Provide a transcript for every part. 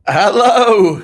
Hello.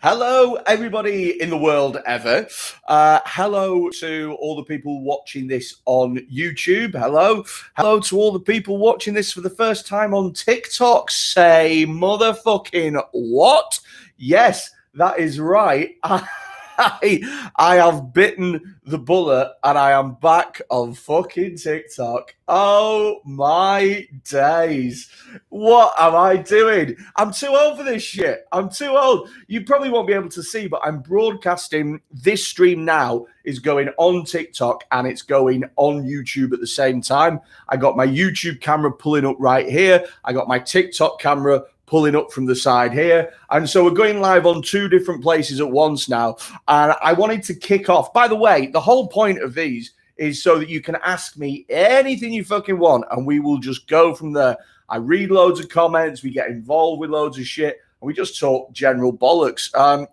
Hello, everybody in the world ever. Hello to all the people watching this on YouTube. Hello. Hello to all the people watching this for the first time on TikTok. Say motherfucking what? Yes, that is right. I have bitten the bullet and I am back on fucking TikTok. Oh my days. What am I doing? I'm too old for this shit. I'm too old. You probably won't be able to see, but I'm broadcasting this stream now is going on TikTok and it's going on YouTube at the same time. I got my YouTube camera pulling up right here. I got my TikTok camera pulling up from the side here. And so we're going live on two different places at once now. And I wanted to kick off. By the way, the whole point of these is so that you can ask me anything you fucking want and we will just go from there. I read loads of comments, we get involved with loads of shit, and we just talk general bollocks.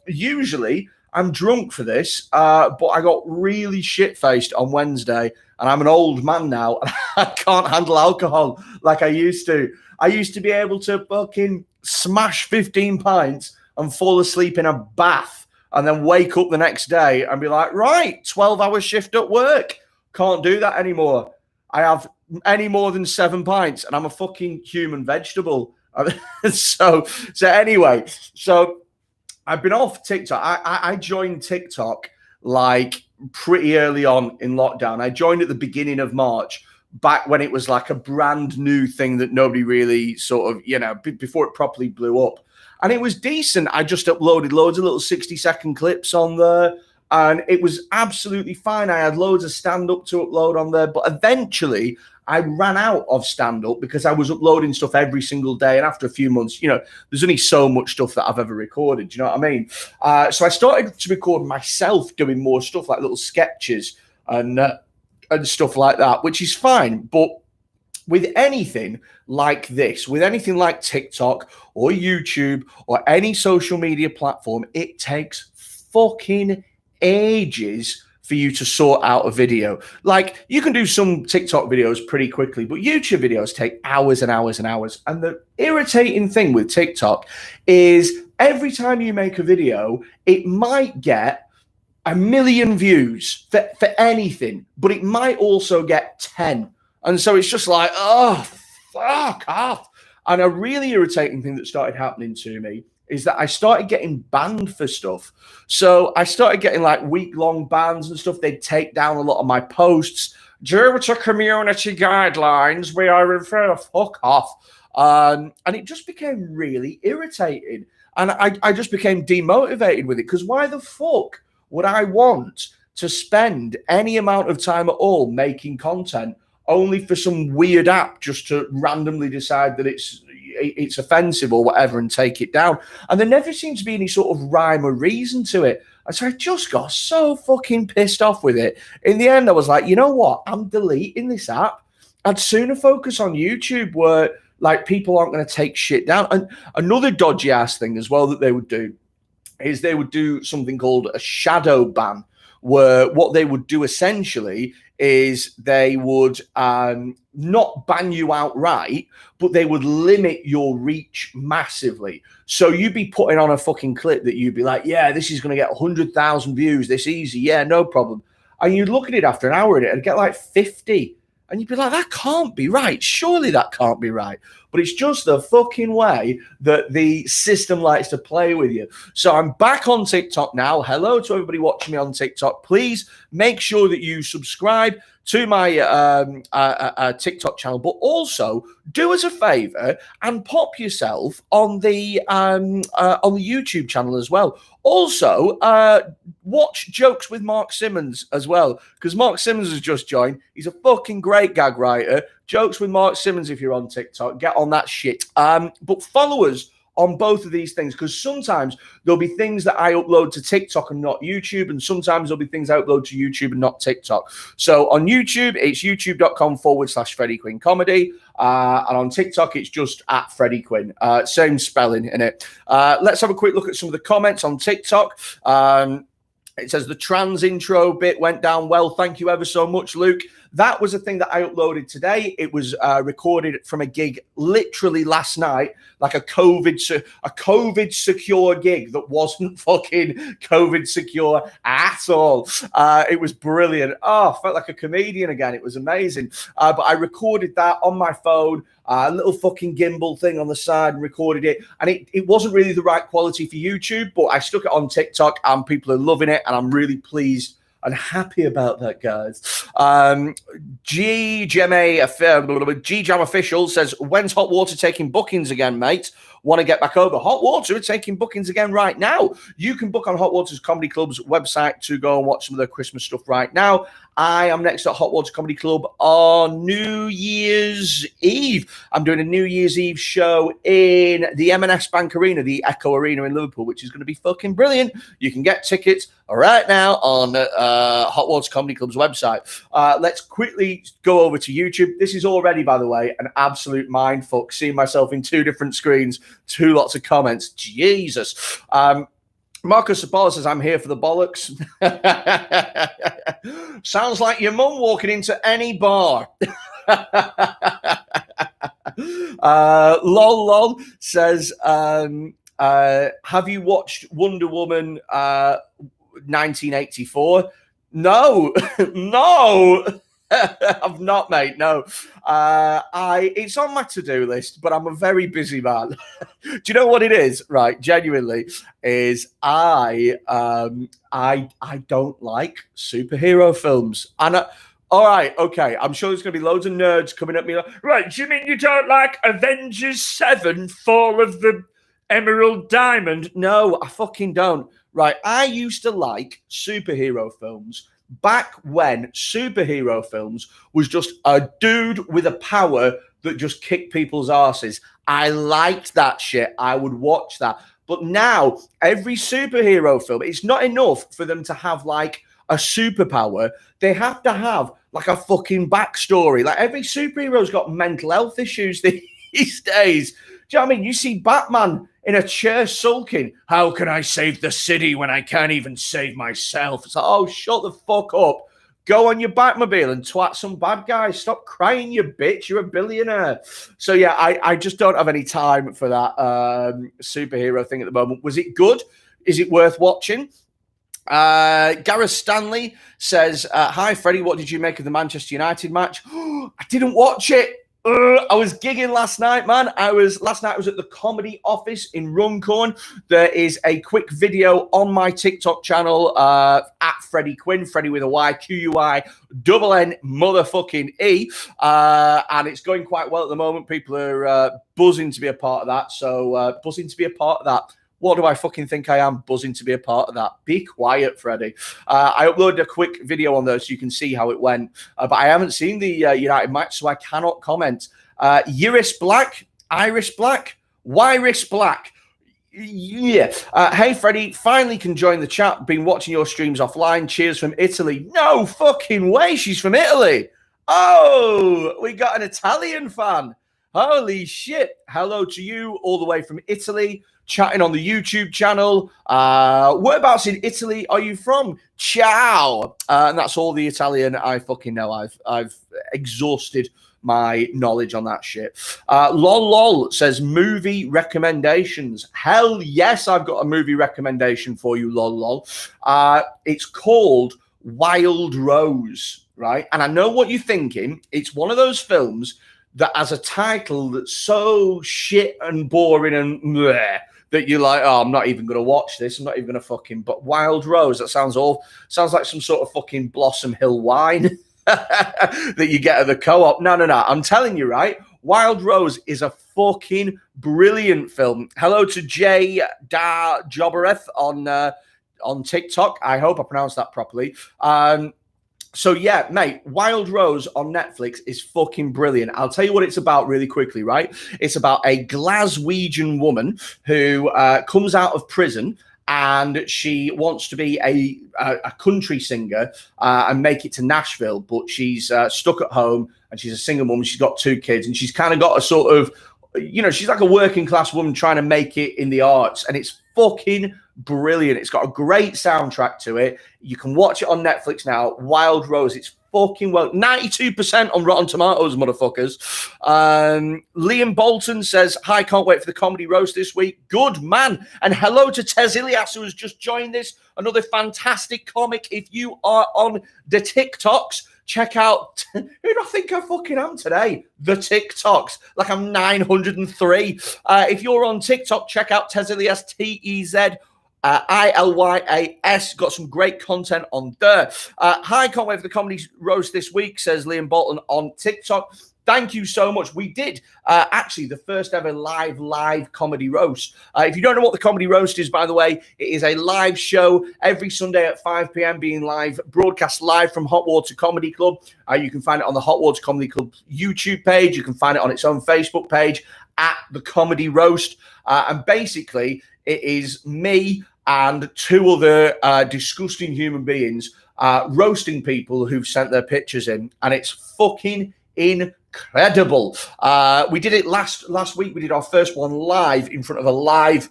Usually, I'm drunk for this, but I got really shit-faced on Wednesday, and I'm an old man now, and I can't handle alcohol like I used to. I used to be able to fucking smash 15 pints and fall asleep in a bath and then wake up the next day and be like, right, 12-hour shift at work. Can't do that anymore. I have any more than 7 pints and I'm a fucking human vegetable. So anyway, so I've been off TikTok. I joined TikTok like pretty early on in lockdown. I joined at the beginning of March, back when it was like a brand new thing that nobody really sort of, before it properly blew up. And it was decent. I just uploaded loads of little 60-second clips on there. And it was absolutely fine. I had loads of stand-up to upload on there. But eventually, I ran out of stand-up because I was uploading stuff every single day. And after a few months, there's only so much stuff that I've ever recorded. Do you know what I mean? So I started to record myself doing more stuff, like little sketches and stuff like that, which is fine. But with anything like this, with anything like TikTok or YouTube or any social media platform, it takes fucking ages for you to sort out a video. Like, you can do some TikTok videos pretty quickly, but YouTube videos take hours and hours and hours. And the irritating thing with TikTok is every time you make a video, it might get 1 million views for anything, but it might also get 10. And so it's just like, oh, fuck off. And a really irritating thing that started happening to me is that I started getting banned for stuff. So I started getting like week-long bans and stuff. They'd take down a lot of my posts. Due to community guidelines, we are referred to fuck off. And it just became really irritating. And I just became demotivated with it, because why the fuck would I want to spend any amount of time at all making content only for some weird app just to randomly decide that it's offensive or whatever and take it down? And there never seems to be any sort of rhyme or reason to it. And so I just got so fucking pissed off with it. In the end, I was like, you know what? I'm deleting this app. I'd sooner focus on YouTube, where like people aren't going to take shit down. And another dodgy ass thing as well that they would do is they would do something called a shadow ban, where what they would do essentially is they would not ban you outright, but they would limit your reach massively. So you'd be putting on a fucking clip that you'd be like, yeah, this is going to get 100,000 views this easy. Yeah, no problem. And you'd look at it after an hour and it'd get like 50. And you'd be like, that can't be right. Surely that can't be right. But it's just the fucking way that the system likes to play with you. So I'm back on TikTok now. Hello to everybody watching me on TikTok. Please make sure that you subscribe to my TikTok channel, but also do us a favor and pop yourself on the YouTube channel as well. Also, watch Jokes with Mark Simmons as well, because Mark Simmons has just joined. He's a fucking great gag writer. Jokes with Mark Simmons, if you're on TikTok, get on that shit. But follow us on both of these things, because sometimes there'll be things that I upload to TikTok and not YouTube, and sometimes there'll be things I upload to YouTube and not TikTok. So on YouTube, it's youtube.com/Freddie Quinn Comedy, and on TikTok, it's just at Freddie Quinn. Same spelling in it. Let's have a quick look at some of the comments on TikTok. It says the trans intro bit went down well. Thank you ever so much, Luke. That was a thing that I uploaded today. It was recorded from a gig literally last night, like a COVID secure gig that wasn't fucking COVID secure at all. It was brilliant. Oh, I felt like a comedian again. It was amazing. But I recorded that on my phone, a little fucking gimbal thing on the side, and recorded it. And it wasn't really the right quality for YouTube, but I stuck it on TikTok and people are loving it. And I'm really pleased and happy about that, guys. G-Jam Official says, when's Hot Water taking bookings again, mate? Want to get back over? Hot Water are taking bookings again right now. You can book on Hot Water's Comedy Club's website to go and watch some of their Christmas stuff right now. I am next at Hot Water Comedy Club on New Year's Eve. I'm doing a New Year's Eve show in the M&S Bank Arena, the Echo Arena in Liverpool, which is going to be fucking brilliant. You can get tickets right now on Hot Water Comedy Club's website. Let's quickly go over to YouTube. This is already, by the way, an absolute mindfuck, seeing myself in two different screens, two lots of comments. Jesus. Marcus Sabala says, I'm here for the bollocks. Sounds like your mum walking into any bar. Lol says, have you watched Wonder Woman 1984? No, no. I've not, mate. No, it's on my to-do list, but I'm a very busy man. Do you know what it is? Right, genuinely, is I don't like superhero films, and all right, okay. I'm sure there's going to be loads of nerds coming at me. Like, right, do you mean you don't like Avengers 7: Fall of the Emerald Diamond? No, I fucking don't. Right, I used to like superhero films back when superhero films was just a dude with a power that just kicked people's asses. I liked that shit. I would watch that. But now, every superhero film, it's not enough for them to have like a superpower. They have to have like a fucking backstory. Like every superhero's got mental health issues these days. Do you know what I mean? You see Batman in a chair sulking. How can I save the city when I can't even save myself? It's like, oh, shut the fuck up. Go on your Batmobile and twat some bad guys. Stop crying, you bitch. You're a billionaire. So, yeah, I just don't have any time for that superhero thing at the moment. Was it good? Is it worth watching? Gareth Stanley says, hi, Freddie, what did you make of the Manchester United match? I didn't watch it. I was gigging last night, man. Last night I was at the Comedy Office in Runcorn. There is a quick video on my TikTok channel at Freddie Quinn, Freddie with a Y, QUI, double N, motherfucking E. And it's going quite well at the moment. People are buzzing to be a part of that. So buzzing to be a part of that. What do I fucking think I am, buzzing to be a part of that? Be quiet, Freddie. I uploaded a quick video on those so you can see how it went. But I haven't seen the United match, so I cannot comment. Iris Black, Irish Black, Wyris Black. Yeah. Hey, Freddie, finally can join the chat. Been watching your streams offline. Cheers from Italy. No fucking way, she's from Italy. Oh, we got an Italian fan. Holy shit. Hello to you all the way from Italy. Chatting on the YouTube channel. Whereabouts in Italy are you from? Ciao. And that's all the Italian I fucking know. I've exhausted my knowledge on that shit. Lol says movie recommendations. Hell yes, I've got a movie recommendation for you, lol. It's called Wild Rose, right? And I know what you're thinking. It's one of those films that has a title that's so shit and boring and bleh, that you're like, oh, I'm not even going to watch this. I'm not even going to fucking... But Wild Rose, that sounds like some sort of fucking Blossom Hill wine that you get at the co-op. No. I'm telling you, right? Wild Rose is a fucking brilliant film. Hello to Jay Da Jobbereth on TikTok. I hope I pronounced that properly. So, yeah, mate, Wild Rose on Netflix is fucking brilliant. I'll tell you what it's about really quickly, right? It's about a Glaswegian woman who comes out of prison and she wants to be a country singer and make it to Nashville, but she's stuck at home and she's a single woman. She's got 2 kids and she's kind of got a sort of, you know, she's like a working class woman trying to make it in the arts, and it's fucking brilliant. It's got a great soundtrack to it. You can watch it on Netflix now. Wild Rose. It's fucking well. 92% on Rotten Tomatoes, motherfuckers. Liam Bolton says, hi, can't wait for the comedy roast this week. Good man. And hello to Tez Ilias, who has just joined this. Another fantastic comic. If you are on the TikToks, check out, who do I think I fucking am today? The TikToks. Like I'm 903. If you're on TikTok, check out Tez Ilias, Tez. Ilyas, got some great content on there. Hi, can't wait for the comedy roast this week, says Liam Bolton on TikTok. Thank you so much. We did actually the first ever live comedy roast. If you don't know what the comedy roast is, by the way, it is a live show every Sunday at 5 p.m. being broadcast live from Hot Water Comedy Club. You can find it on the Hot Water Comedy Club YouTube page. You can find it on its own Facebook page at the Comedy Roast. And basically, it is me and two other disgusting human beings roasting people who've sent their pictures in, and it's fucking incredible. We did it last week. We did our first one live in front of a live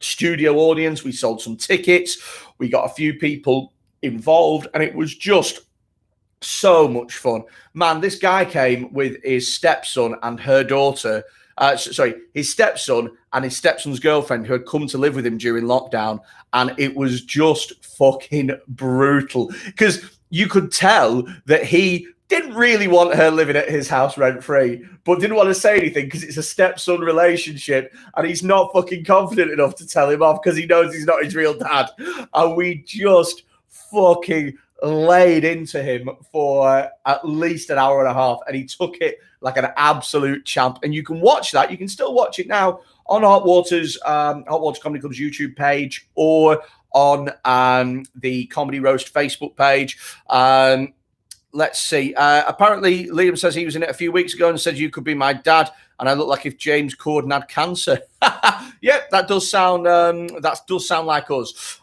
studio audience. We sold some tickets. We got a few people involved, and it was just so much fun. Man, this guy came with his stepson and her daughter. His stepson and his stepson's girlfriend who had come to live with him during lockdown. And it was just fucking brutal because you could tell that he didn't really want her living at his house rent-free, but didn't want to say anything because it's a stepson relationship and he's not fucking confident enough to tell him off because he knows he's not his real dad. And we just fucking laid into him for at least an hour and a half, and he took it like an absolute champ. And you can watch that. You can still watch it now on Hot Water Comedy Club's YouTube page or on the Comedy Roast Facebook page. Let's see. Apparently, Liam says he was in it a few weeks ago and said you could be my dad, and I look like if James Corden had cancer. Yeah, that does sound like us.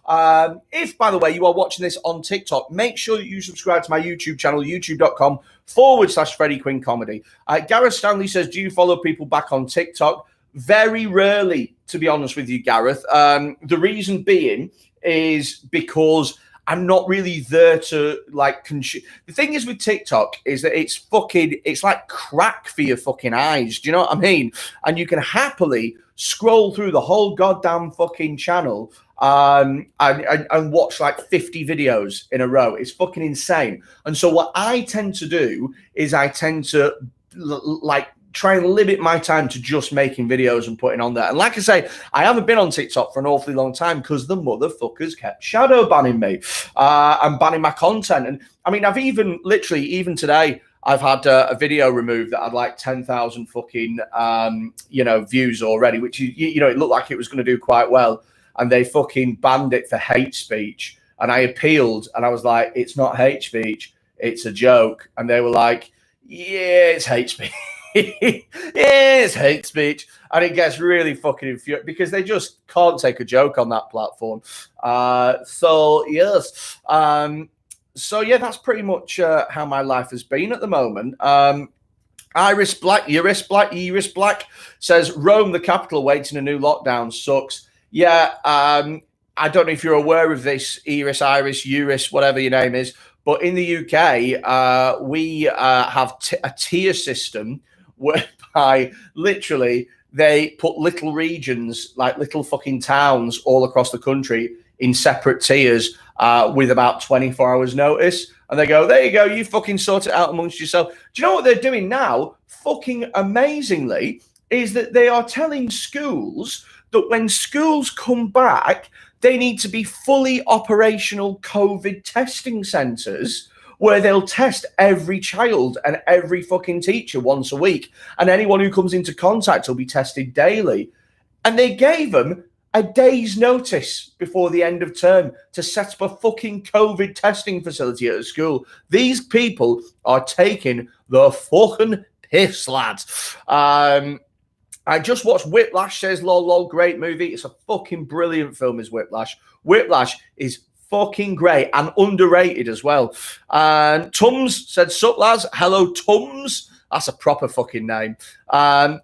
If, by the way, you are watching this on TikTok, make sure that you subscribe to my YouTube channel, youtube.com/Freddie Quinn Comedy. Gareth Stanley says, do you follow people back on TikTok? Very rarely, to be honest with you, Gareth. The reason being is because I'm not really there to like consume. The thing is with TikTok is that it's like crack for your fucking eyes. Do you know what I mean? And you can happily scroll through the whole goddamn fucking channel and watch like 50 videos in a row. It's fucking insane. And so what I tend to do is I tend to try and limit my time to just making videos and putting on there. And like I say, I haven't been on TikTok for an awfully long time because the motherfuckers kept shadow banning me and banning my content. And I mean, I've even today, I've had a video removed that had like 10,000 fucking, views already, which, it looked like it was going to do quite well. And they fucking banned it for hate speech. And I appealed and I was like, it's not hate speech, it's a joke. And they were like, yeah, it's hate speech. It's hate speech, and it gets really fucking infuriating because they just can't take a joke on that platform. So that's pretty much how my life has been at the moment. Iris Black says Rome, the capital, awaits in a new lockdown. Sucks. Yeah, I don't know if you're aware of this, Iris, whatever your name is, but in the UK, we have a tier system whereby literally they put little regions, like little fucking towns all across the country in separate tiers with about 24 hours notice. And they go, there you go, you fucking sort it out amongst yourself. Do you know what they're doing now? Fucking amazingly, is that they are telling schools that when schools come back, they need to be fully operational COVID testing centres where they'll test every child and every fucking teacher once a week. And anyone who comes into contact will be tested daily. And they gave them a day's notice before the end of term to set up a fucking COVID testing facility at a school. These people are taking the fucking piss, lads. I just watched Whiplash, says lol, great movie. It's a fucking brilliant film, is Whiplash. Whiplash is fucking great and underrated as well. And Tums said, sup lads. Hello, Tums. That's a proper fucking name.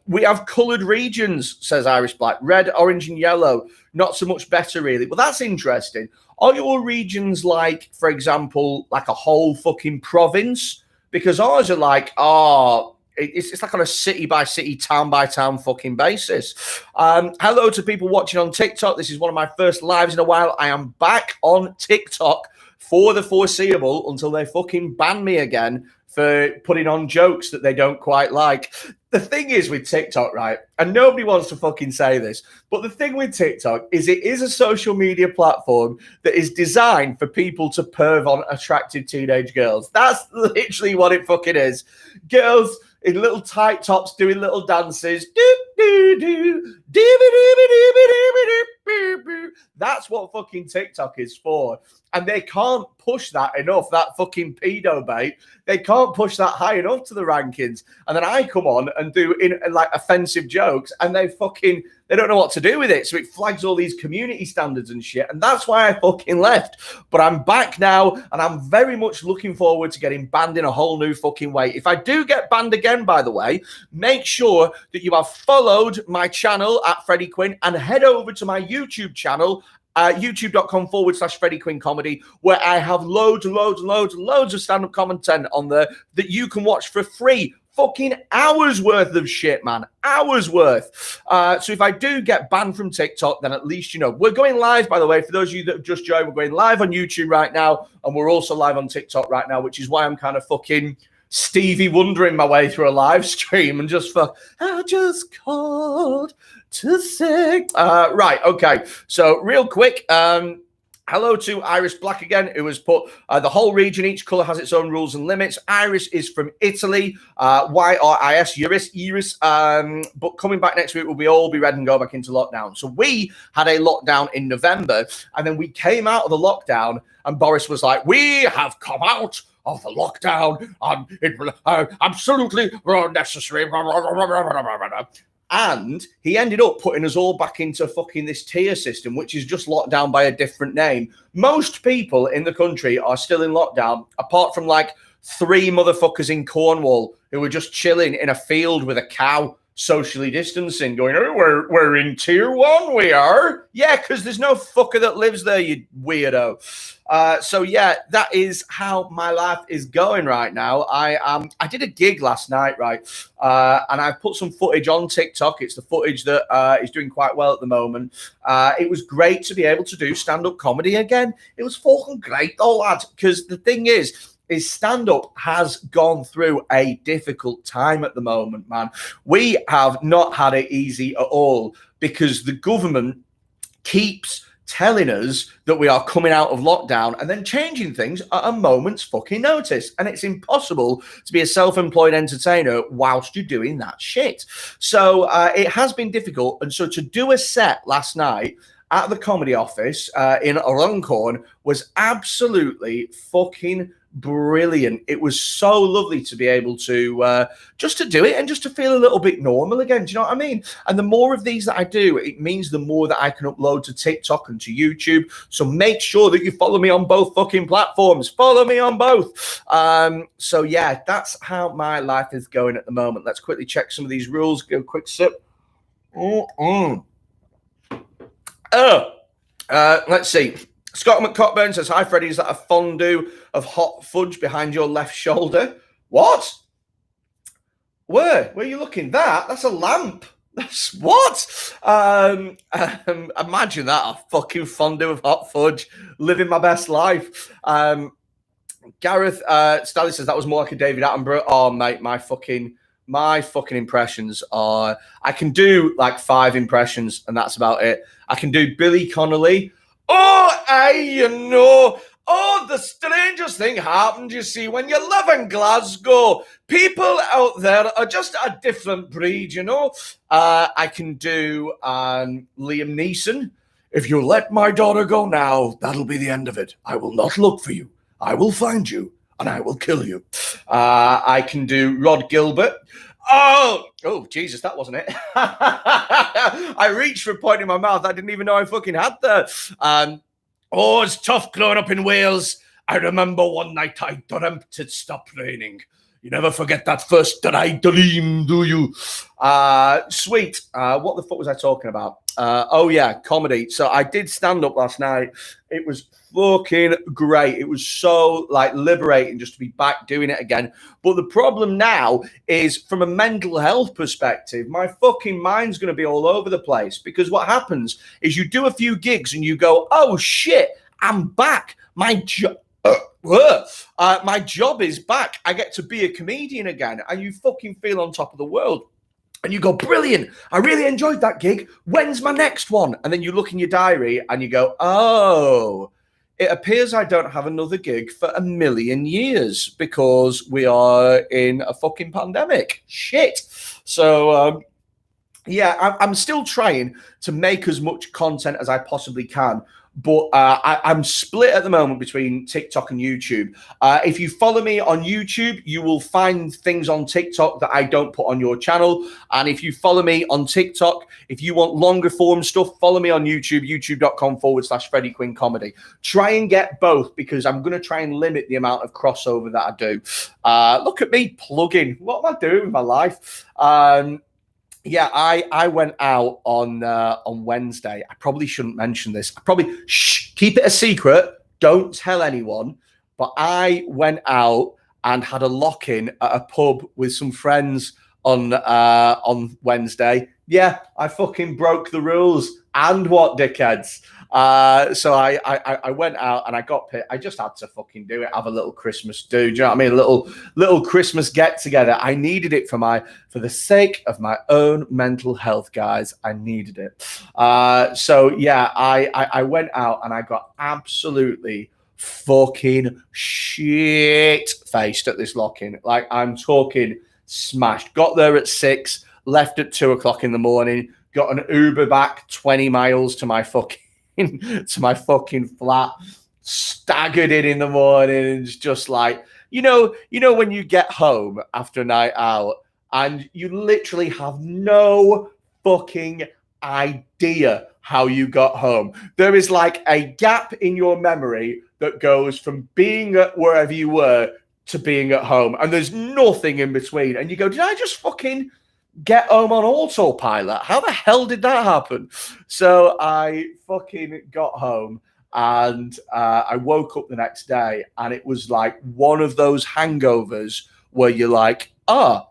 We have coloured regions, says Irish Black. Red, orange, and yellow. Not so much better, really. Well, that's interesting. Are your regions like, for example, like a whole fucking province? Because ours are like, it's like on a city by city, town by town fucking basis. Hello to people watching on TikTok. This is one of my first lives in a while. I am back on TikTok for the foreseeable until they fucking ban me again for putting on jokes that they don't quite like. The thing is with TikTok, right? And nobody wants to fucking say this, but the thing with TikTok is it is a social media platform that is designed for people to perv on attractive teenage girls. That's literally what it fucking is. Girls in little tight tops doing little dances. That's what fucking TikTok is for. And they can't push that enough, that fucking pedo bait. They can't push that high enough to the rankings. And then I come on and do like offensive jokes and they don't know what to do with it. So it flags all these community standards and shit. And that's why I fucking left. But I'm back now and I'm very much looking forward to getting banned in a whole new fucking way. If I do get banned again, by the way, make sure that you have followed my channel at Freddie Quinn and head over to my YouTube channel, youtube.com/Freddie Quinn Comedy, where I have loads of stand-up content on there that you can watch for free. Fucking hours worth of shit, man. Hours worth. So if I do get banned from TikTok, then at least you know. We're going live, by the way, for those of you that have just joined, we're going live on YouTube right now, and we're also live on TikTok right now, which is why I'm kind of fucking Stevie Wondering my way through a live stream and I just called to say. Right, okay. So real quick, hello to Irish Black again, who has put the whole region, each colour has its own rules and limits. Iris is from Italy, YRIS, Iris. But coming back next week, we'll all be ready and go back into lockdown. So we had a lockdown in November, and then we came out of the lockdown, and Boris was like, we have come out of the lockdown, absolutely necessary. And he ended up putting us all back into fucking this tier system, which is just lockdown by a different name. Most people in the country are still in lockdown, apart from like 3 motherfuckers in Cornwall who were just chilling in a field with a cow, socially distancing, going, oh, we're in tier 1, we are. Yeah, because there's no fucker that lives there, you weirdo. So yeah, that is how my life is going right now. I did a gig last night, right? And I put some footage on TikTok. It's the footage that is doing quite well at the moment. It was great to be able to do stand-up comedy again. It was fucking great, though, lad. Because the thing is stand-up has gone through a difficult time at the moment, man. We have not had it easy at all because the government keeps telling us that we are coming out of lockdown and then changing things at a moment's fucking notice. And it's impossible to be a self-employed entertainer whilst you're doing that shit. So it has been difficult. And so to do a set last night at the Comedy Office in Runcorn was absolutely fucking brilliant. It was so lovely to be able to just to do it and just to feel a little bit normal again. Do you know what I mean? And the more of these that I do, it means the more that I can upload to TikTok and to YouTube. So make sure that you follow me on both fucking platforms. Follow me on both. So yeah, that's how my life is going at the moment. Let's quickly check some of these rules. Go a quick sip. Let's see. Scott McCockburn says, hi, Freddie, is that a fondue of hot fudge behind your left shoulder? What? Where are you looking? That's a lamp. That's what? Imagine that, a fucking fondue of hot fudge, living my best life. Gareth Staley says, that was more like a David Attenborough. Oh, mate, my fucking impressions are, I can do like 5 impressions and that's about it. I can do Billy Connolly. The strangest thing happened, you see, when you live in Glasgow. People out there are just a different breed, you know. I can do Liam Neeson. If you let my daughter go now, that'll be the end of it. I will not look for you. I will find you, and I will kill you. I can do Rod Gilbert. Oh, Jesus, that wasn't it. I reached for a point in my mouth I didn't even know I fucking had there. It's tough growing up in Wales. I remember one night I dreamt it stopped raining. You never forget that first night dream, do you? Sweet. What the fuck was I talking about? Oh yeah, comedy. So I did stand up last night. It was fucking great. It was so like liberating just to be back doing it again. But the problem now is from a mental health perspective, my fucking mind's going to be all over the place, because what happens is you do a few gigs and you go, oh shit, I'm back. My job is back. I get to be a comedian again. And you fucking feel on top of the world. And you go, brilliant. I really enjoyed that gig. When's my next one? And then you look in your diary and you go, oh, it appears I don't have another gig for a million years because we are in a fucking pandemic. Shit. So, yeah, I'm still trying to make as much content as I possibly can. But I'm split at the moment between TikTok and YouTube. If you follow me on YouTube, you will find things on TikTok that I don't put on your channel. And if you follow me on TikTok, if you want longer form stuff, follow me on YouTube, youtube.com/Freddie Quinn Comedy. Try and get both, because I'm going to try and limit the amount of crossover that I do. Look at me plugging. What am I doing with my life? Yeah, I went out on Wednesday. I probably shouldn't mention this. I probably keep it a secret. Don't tell anyone. But I went out and had a lock-in at a pub with some friends on Wednesday. Yeah, I fucking broke the rules. And what, dickheads? So I went out and I got pit. I just had to fucking do it. Have a little Christmas do. Do you know what I mean? A little Christmas get together. I needed it for the sake of my own mental health, guys. I needed it. So yeah, I went out and I got absolutely fucking shit faced at this lock-in. Like, I'm talking smashed. Got there at 6, left at 2 o'clock in the morning. Got an Uber back 20 miles to my fucking flat, staggered in the morning, and it's just like, you know when you get home after a night out and you literally have no fucking idea how you got home. There is like a gap in your memory that goes from being at wherever you were to being at home, and there's nothing in between. And you go, did I just fucking get home on autopilot? How the hell did that happen? So I fucking got home and I woke up the next day, and it was like one of those hangovers where you're like, oh,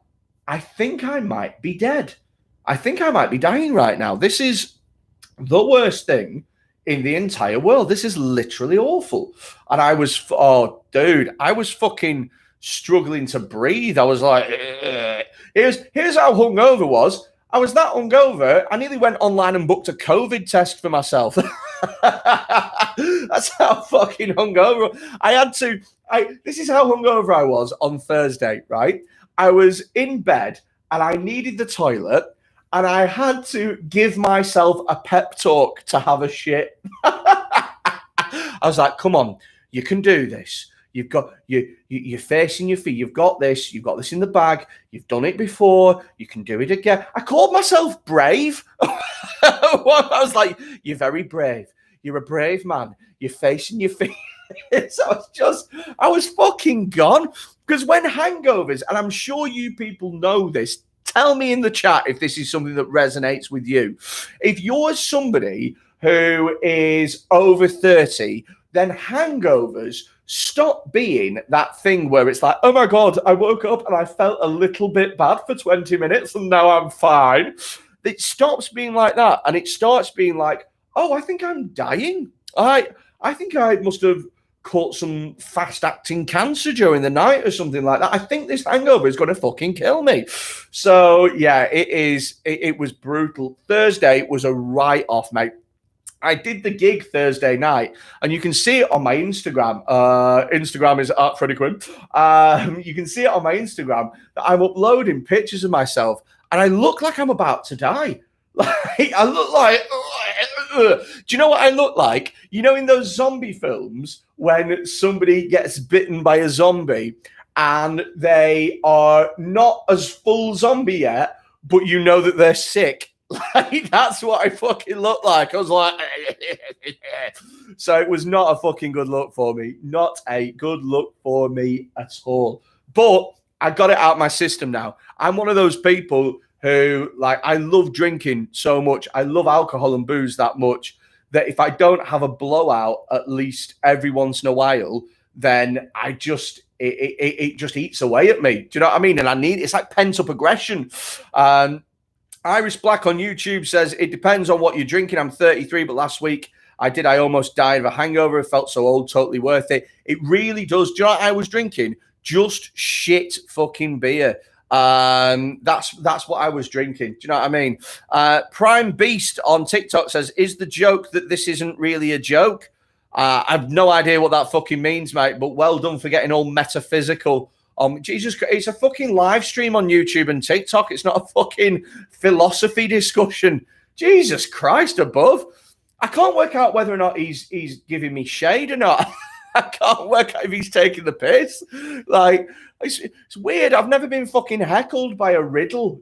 I think I might be dead. I think I might be dying right now. This is the worst thing in the entire world. This is literally awful. And I was, oh, dude, I was fucking struggling to breathe. I was like, here's how hungover was. I was that hungover, I nearly went online and booked a COVID test for myself. That's how fucking hungover this is how hungover I was on Thursday, right? I was in bed and I needed the toilet, and I had to give myself a pep talk to have a shit. I was like, come on, you can do this. You've got you're facing your feet. You've got this in the bag. You've done it before. You can do it again. I called myself brave. I was like, you're very brave. You're a brave man. You're facing your feet. So I was fucking gone. Because when hangovers, and I'm sure you people know this, tell me in the chat if this is something that resonates with you. If you're somebody who is over 30, then hangovers stop being that thing where it's like, oh my God, I woke up and I felt a little bit bad for 20 minutes and now I'm fine. It stops being like that, and it starts being like, oh, I think I'm dying. I think I must have caught some fast-acting cancer during the night or something like that. I think this hangover is going to fucking kill me. So, yeah, it was brutal. Thursday was a write-off, mate. I did the gig Thursday night, and you can see it on my Instagram. Instagram is @Freddie Quinn. You can see it on my Instagram that I'm uploading pictures of myself, and I look like I'm about to die. Like, I look like... Do you know what I look like? You know, in those zombie films, when somebody gets bitten by a zombie and they are not as full zombie yet, but you know that they're sick. Like, that's what I fucking look like. I was like, so it was not a fucking good look for me. Not a good look for me at all. But I got it out of my system now. I'm one of those people who, like, I love drinking so much. I love alcohol and booze that much that if I don't have a blowout at least every once in a while, then I just it just eats away at me. Do you know what I mean? And it's like pent up aggression. Irish Black on YouTube says it depends on what you're drinking. I'm 33, but last week I almost died of a hangover. It felt so old, totally worth it. It really does. Do you know what I was drinking? Just shit fucking beer. That's what I was drinking. Do you know what I mean? Prime Beast on TikTok says, is the joke that this isn't really a joke? I've no idea what that fucking means, mate, but well done for getting all metaphysical. Jesus Christ, it's a fucking live stream on YouTube and TikTok. It's not a fucking philosophy discussion. Jesus Christ above. I can't work out whether or not he's giving me shade or not. I can't work out if he's taking the piss. Like, it's weird. I've never been fucking heckled by a riddle.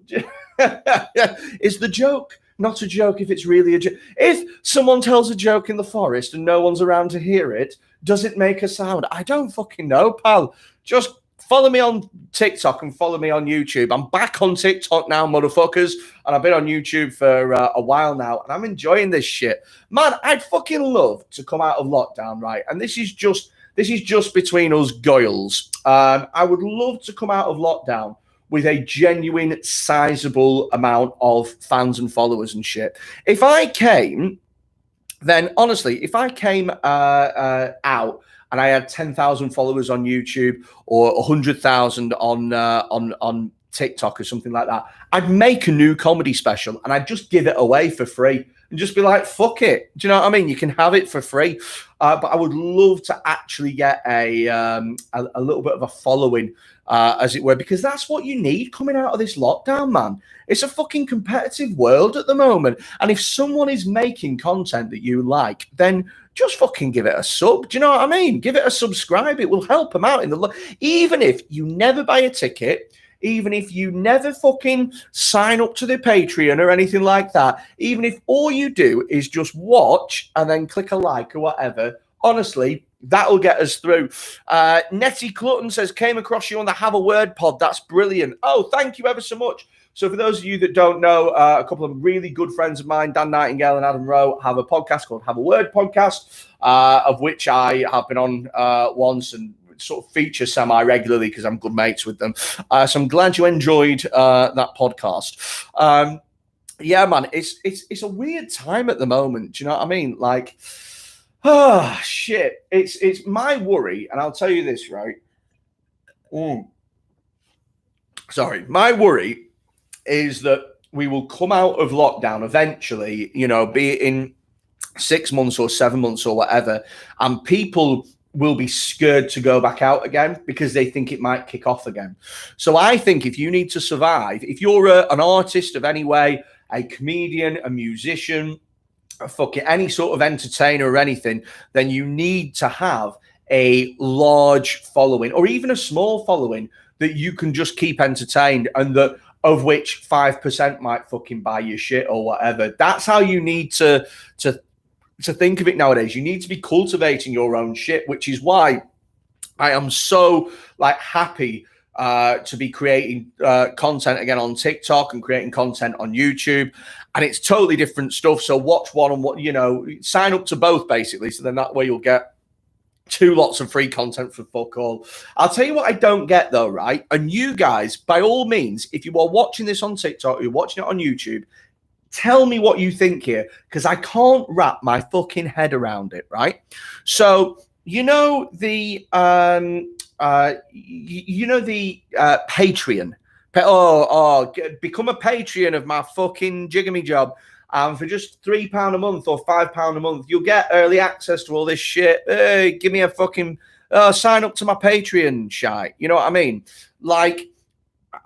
Is the joke not a joke if it's really a joke? If someone tells a joke in the forest and no one's around to hear it, does it make a sound? I don't fucking know, pal. Just follow me on TikTok and follow me on YouTube. I'm back on TikTok now, motherfuckers. And I've been on YouTube for a while now. And I'm enjoying this shit. Man, I'd fucking love to come out of lockdown, right? And this is just between us goyles. I would love to come out of lockdown with a genuine, sizable amount of fans and followers and shit. If I came, then honestly, if I came out and I had 10,000 followers on YouTube or 100,000 on TikTok or something like that, I'd make a new comedy special and I'd just give it away for free and just be like, fuck it. Do you know what I mean? You can have it for free. But I would love to actually get a little bit of a following, as it were, because that's what you need coming out of this lockdown, man. It's a fucking competitive world at the moment. And if someone is making content that you like, then just fucking give it a sub. Do you know what I mean? Give it a subscribe. It will help them out even if you never buy a ticket, even if you never fucking sign up to the Patreon or anything like that, even if all you do is just watch and then click a like or whatever, honestly, that'll get us through. Nettie Clutton says, came across you on the Have a Word pod. That's brilliant. Oh, thank you ever so much. So for those of you that don't know, a couple of really good friends of mine, Dan Nightingale and Adam Rowe, have a podcast called Have a Word Podcast, of which I have been on once and sort of feature semi-regularly because I'm good mates with them. So I'm glad you enjoyed that podcast. Yeah, man, it's a weird time at the moment. Do you know what I mean? Like, oh, shit. It's my worry, and I'll tell you this, right? Sorry. My worry is that we will come out of lockdown eventually, you know, be it in 6 months or 7 months or whatever, and people will be scared to go back out again because they think it might kick off again. So I think if you need to survive, if you're an artist of any way, a comedian, a musician, a fucking any sort of entertainer or anything, then you need to have a large following or even a small following that you can just keep entertained and that of which 5% might fucking buy your shit or whatever. That's how you need to think of it nowadays. You need to be cultivating your own shit, which is why I am so like happy to be creating content again on TikTok and creating content on YouTube. And it's totally different stuff. So watch one and what, you know, sign up to both basically. So then that way you'll get 2 lots of free content for fuck all. I'll tell you what I don't get though, right? And you guys, by all means, if you are watching this on TikTok or you're watching it on YouTube, tell me what you think here, because I can't wrap my fucking head around it, right? So, you know the Patreon. Become a Patreon of my fucking jigamy job. For just £3 a month or £5 a month, you'll get early access to all this shit. Hey, give me a fucking sign up to my Patreon shite. You know what I mean? Like,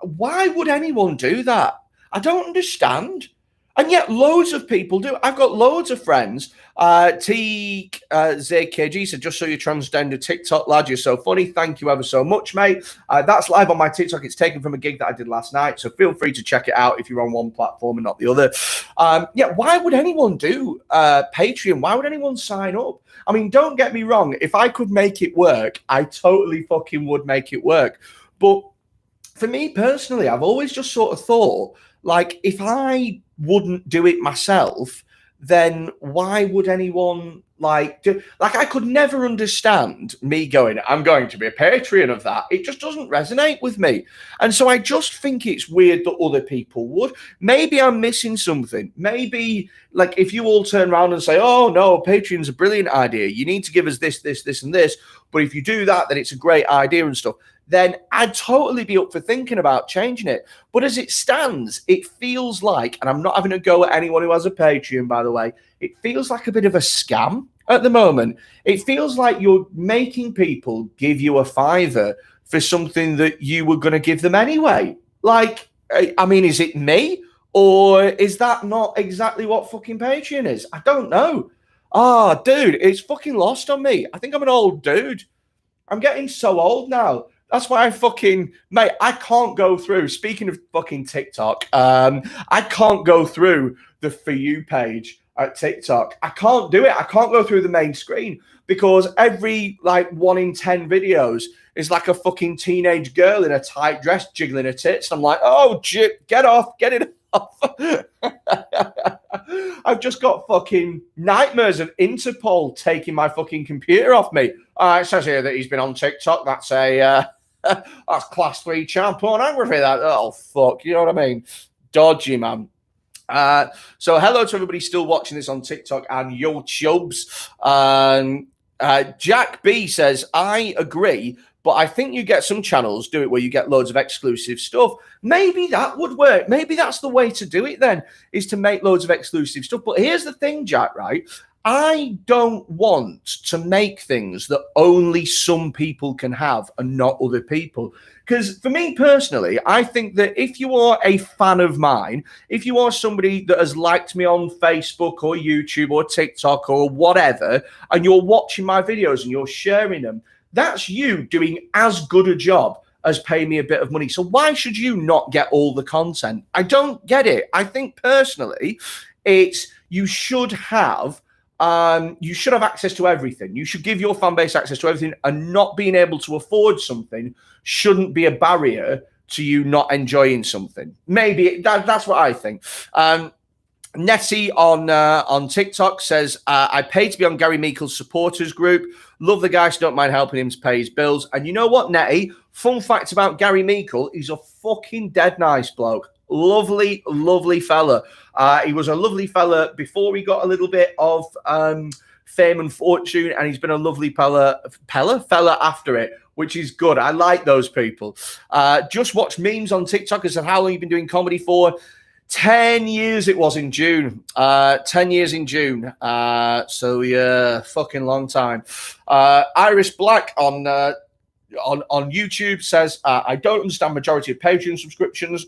why would anyone do that? I don't understand. And yet loads of people do. I've got loads of friends. ZKG said, just so you're transgender TikTok lad, you're so funny. Thank you ever so much, mate. That's live on my TikTok. It's taken from a gig that I did last night. So feel free to check it out if you're on one platform and not the other. Yeah, why would anyone do Patreon? Why would anyone sign up? I mean, don't get me wrong. If I could make it work, I totally fucking would make it work. But for me personally, I've always just sort of thought, like, if I wouldn't do it myself, then why would anyone like do, like I could never understand me going, I'm going to be a Patreon of that. It just doesn't resonate with me. And so I just think it's weird that other people would. Maybe I'm missing something. Maybe like if you all turn around and say, oh no, Patreon's a brilliant idea. You need to give us this, this, this, and this. But if you do that, then it's a great idea and stuff. Then I'd totally be up for thinking about changing it. But as it stands, it feels like, and I'm not having a go at anyone who has a Patreon, by the way, it feels like a bit of a scam at the moment. It feels like you're making people give you a fiver for something that you were going to give them anyway. Like, I mean, is it me? Or is that not exactly what fucking Patreon is? I don't know. Oh, dude, it's fucking lost on me. I think I'm an old dude. I'm getting so old now. That's why I fucking, mate, I can't go through, speaking of fucking TikTok, I can't go through the For You page at TikTok. I can't do it. I can't go through the main screen because every, like, 1 in 10 videos is like a fucking teenage girl in a tight dress jiggling her tits. I'm like, oh, get off, get it off. I've just got fucking nightmares of Interpol taking my fucking computer off me. It says here that he's been on TikTok. That's a... that's class 3 child pornography. That, oh fuck, you know what I mean? Dodgy, man. So hello to everybody still watching this on TikTok and YouTubes. Jack B says, I agree, but I think you get some channels do it where you get loads of exclusive stuff. Maybe that would work. Maybe that's the way to do it then, is to make loads of exclusive stuff. But here's the thing, Jack, right? I don't want to make things that only some people can have and not other people. Because for me personally, I think that if you are a fan of mine, if you are somebody that has liked me on Facebook or YouTube or TikTok or whatever, and you're watching my videos and you're sharing them, that's you doing as good a job as paying me a bit of money. So why should you not get all the content? I don't get it. I think personally, it's you should have access to everything. You should give your fan base access to everything, and not being able to afford something shouldn't be a barrier to you not enjoying something. Maybe that's what I think. Nettie on TikTok says, I pay to be on Gary Meikle's supporters group. Love the guy, so don't mind helping him to pay his bills. And you know what, Nettie? Fun fact about Gary Meikle, he's a fucking dead nice bloke. Lovely, lovely fella. He was a lovely fella before he got a little bit of fame and fortune, and he's been a lovely fella after it, which is good. I like those people. Just watch memes on TikTok and said, how long have you been doing comedy for? 10 years it was in June. 10 years in June. So yeah, fucking long time. Iris Black on YouTube says, I don't understand majority of Patreon subscriptions.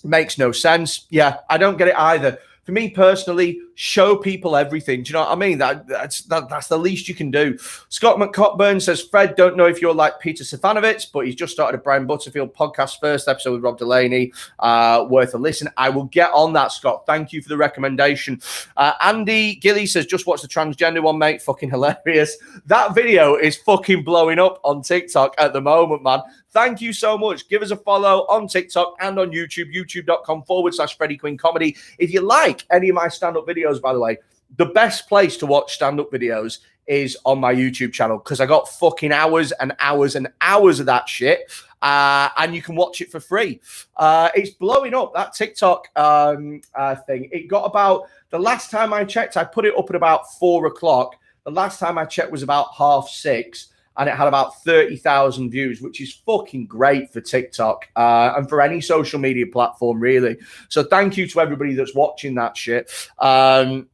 Makes no sense. Yeah, I don't get it either. For me personally, show people everything. Do you know what I mean? That's the least you can do. Scott McCockburn says, Fred, don't know if you're like Peter Stefanovich, but he's just started a Brian Butterfield podcast, first episode with Rob Delaney. Worth a listen. I will get on that, Scott. Thank you for the recommendation. Andy Gilly says, just watch the transgender one, mate. Fucking hilarious. That video is fucking blowing up on TikTok at the moment, man. Thank you so much. Give us a follow on TikTok and on YouTube, youtube.com/Freddie Quinn Comedy. If you like any of my stand-up videos, by the way, the best place to watch stand-up videos is on my YouTube channel, because I got fucking hours and hours and hours of that shit, and you can watch it for free. It's blowing up, that TikTok thing. It got about, the last time I checked, I put it up at about 4 o'clock. The last time I checked was about 6:30. And it had about 30,000 views, which is fucking great for TikTok and for any social media platform, really. So thank you to everybody that's watching that shit and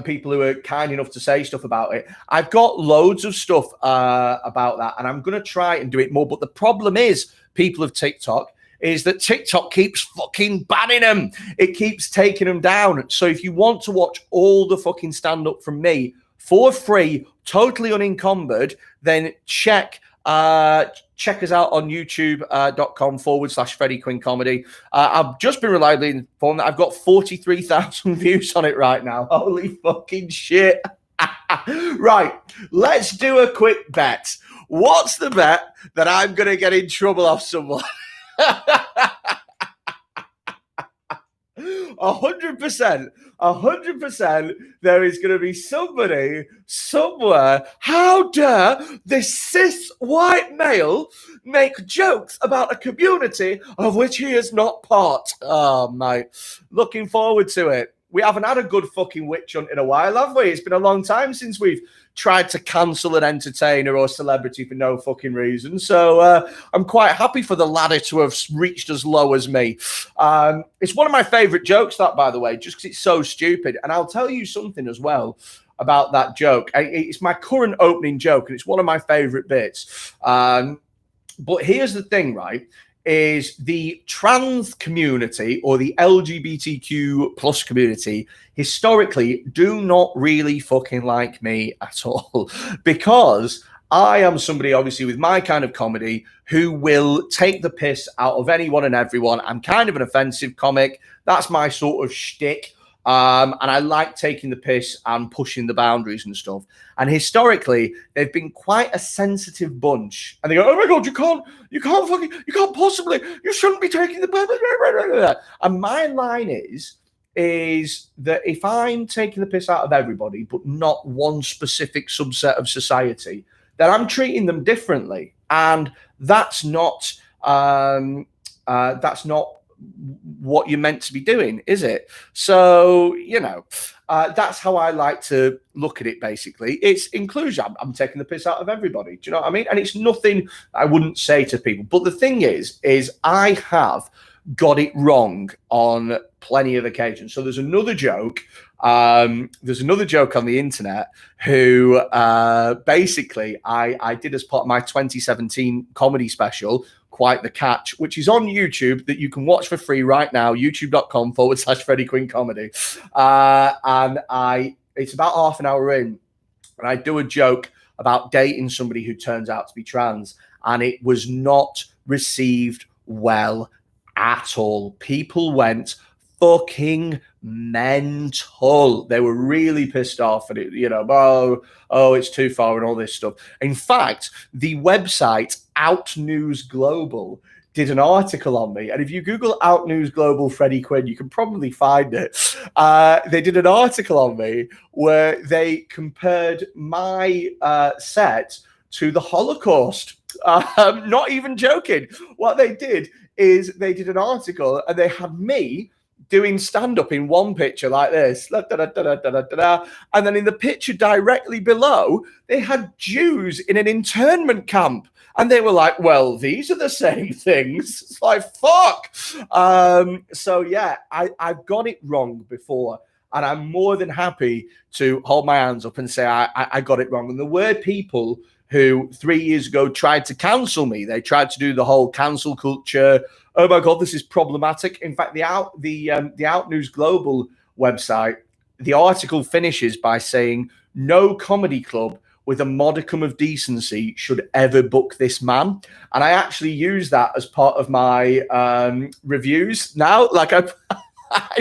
people who are kind enough to say stuff about it. I've got loads of stuff about that, and I'm going to try and do it more. But the problem is, people of TikTok, is that TikTok keeps fucking banning them. It keeps taking them down. So if you want to watch all the fucking stand-up from me for free, totally unencumbered, then check us out on youtube.com/Freddie Quinn Comedy. I've just been reliably informed that I've got 43,000 views on it right now. Holy fucking shit. Right, let's do a quick bet. What's the bet that I'm going to get in trouble off someone? 100%, 100%, there is going to be somebody somewhere. How dare this cis white male make jokes about a community of which he is not part? Oh, mate. Looking forward to it. We haven't had a good fucking witch hunt in a while, have we? It's been a long time since we've tried to cancel an entertainer or celebrity for no fucking reason. So I'm quite happy for the ladder to have reached as low as me. It's one of my favorite jokes, that, by the way, just because it's so stupid. And I'll tell you something as well about that joke. It's my current opening joke, and it's one of my favorite bits. But here's the thing, right? Is the trans community or the LGBTQ plus community historically do not really fucking like me at all, because I am somebody, obviously, with my kind of comedy who will take the piss out of anyone and everyone. I'm kind of an offensive comic. That's my sort of shtick. And I like taking the piss and pushing the boundaries and stuff. And historically, they've been quite a sensitive bunch. And they go, "Oh my God, you can't possibly, you shouldn't be taking the piss." And my line is that if I'm taking the piss out of everybody, but not one specific subset of society, then I'm treating them differently. And that's not what you're meant to be doing, is it? So, that's how I like to look at it, basically. It's inclusion. I'm taking the piss out of everybody. Do you know what I mean? And it's nothing I wouldn't say to people. But the thing is I have got it wrong on plenty of occasions. So there's another joke. There's another joke on the internet who basically I did as part of my 2017 comedy special, Quite the Catch, which is on YouTube, that you can watch for free right now, youtube.com/Freddie Quinn Comedy. And it's about half an hour in, and I do a joke about dating somebody who turns out to be trans, and it was not received well at all. People went fucking mental. They were really pissed off, and it's too far and all this stuff. In fact, the website Out News Global did an article on me, and if you Google Out News Global Freddie Quinn, you can probably find it. They did an article on me where they compared my set to the Holocaust. Not even joking. What they did is they did an article and they had me doing stand-up in one picture like this, and then in the picture directly below, they had Jews in an internment camp, and they were like, "Well, these are the same things." It's like, fuck. So yeah, I've got it wrong before, and I'm more than happy to hold my hands up and say I got it wrong. And there were people who 3 years ago tried to cancel me. They tried to do the whole cancel culture. Oh my God, this is problematic. In fact, the Out News Global website, the article finishes by saying, "No comedy club with a modicum of decency should ever book this man." And I actually use that as part of my reviews now. Like I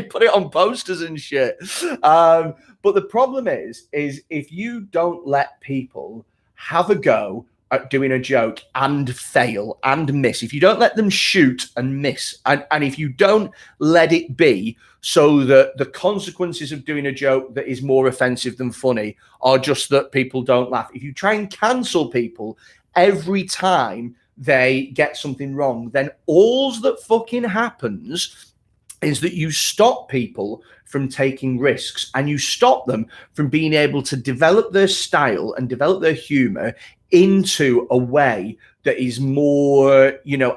put it on posters and shit. But the problem is if you don't let people have a go at doing a joke and fail and miss, if you don't let them shoot and miss, and if you don't let it be so that the consequences of doing a joke that is more offensive than funny are just that people don't laugh, if you try and cancel people every time they get something wrong, then all that fucking happens is that you stop people from taking risks, and you stop them from being able to develop their style and develop their humor into a way that is more,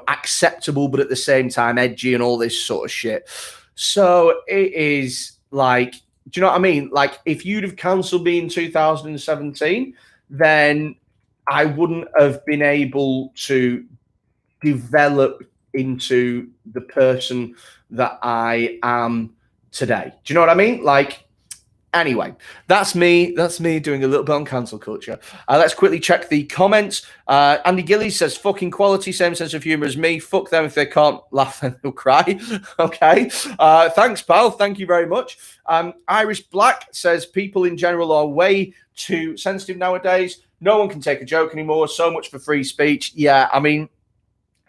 acceptable, but at the same time edgy and all this sort of shit. So it is like, do you know what I mean? Like, if you'd have cancelled me in 2017, then I wouldn't have been able to develop into the person that I am today. Do you know what I mean? Like, anyway, that's me doing a little bit on cancel culture. Let's quickly check the comments. Andy Gillies says, "Fucking quality, same sense of humor as me. Fuck them if they can't laugh, then they'll cry." Okay. Thanks, pal. Thank you very much. Irish Black says, "People in general are way too sensitive nowadays. No one can take a joke anymore. So much for free speech." Yeah, I mean,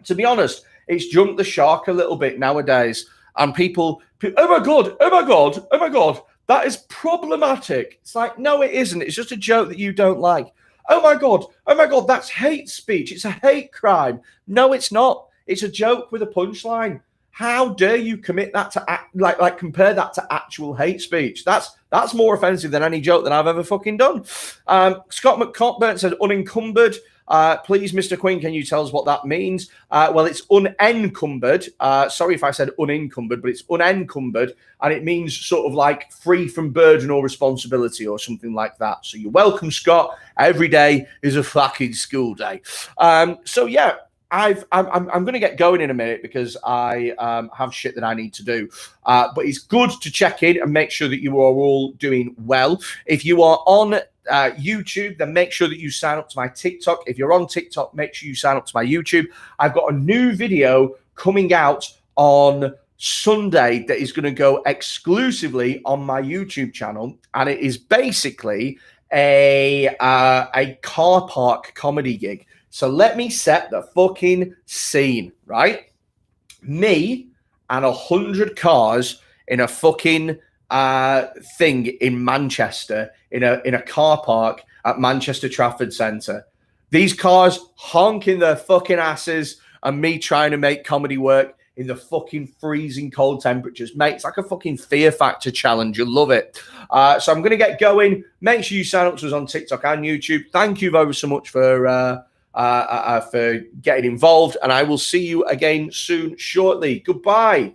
to be honest, it's jumped the shark a little bit nowadays. And people, oh my God, oh my God, oh my God, that is problematic. It's like, no, it isn't. It's just a joke that you don't like. Oh my God, that's hate speech. It's a hate crime. No, it's not. It's a joke with a punchline. How dare you commit that to compare that to actual hate speech? That's more offensive than any joke that I've ever fucking done. Scott McCockburn said unencumbered. Please, Mr. Queen, can you tell us what that means? Well, it's unencumbered. Sorry if I said unencumbered, but it's unencumbered, and it means sort of like free from burden or responsibility or something like that. So you're welcome, Scott. Every day is a fucking school day. So yeah. I'm going to get going in a minute because I have shit that I need to do. But it's good to check in and make sure that you are all doing well. If you are on YouTube, then make sure that you sign up to my TikTok. If you're on TikTok, make sure you sign up to my YouTube. I've got a new video coming out on Sunday that is going to go exclusively on my YouTube channel, and it is basically a car park comedy gig. So let me set the fucking scene, right? Me and 100 cars in a fucking thing in Manchester, in a car park at Manchester Trafford Centre. These cars honking their fucking asses and me trying to make comedy work in the fucking freezing cold temperatures. Mate, it's like a fucking Fear Factor challenge. You'll love it. So I'm going to get going. Make sure you sign up to us on TikTok and YouTube. Thank you very so much for getting involved, and I will see you again soon, shortly. Goodbye.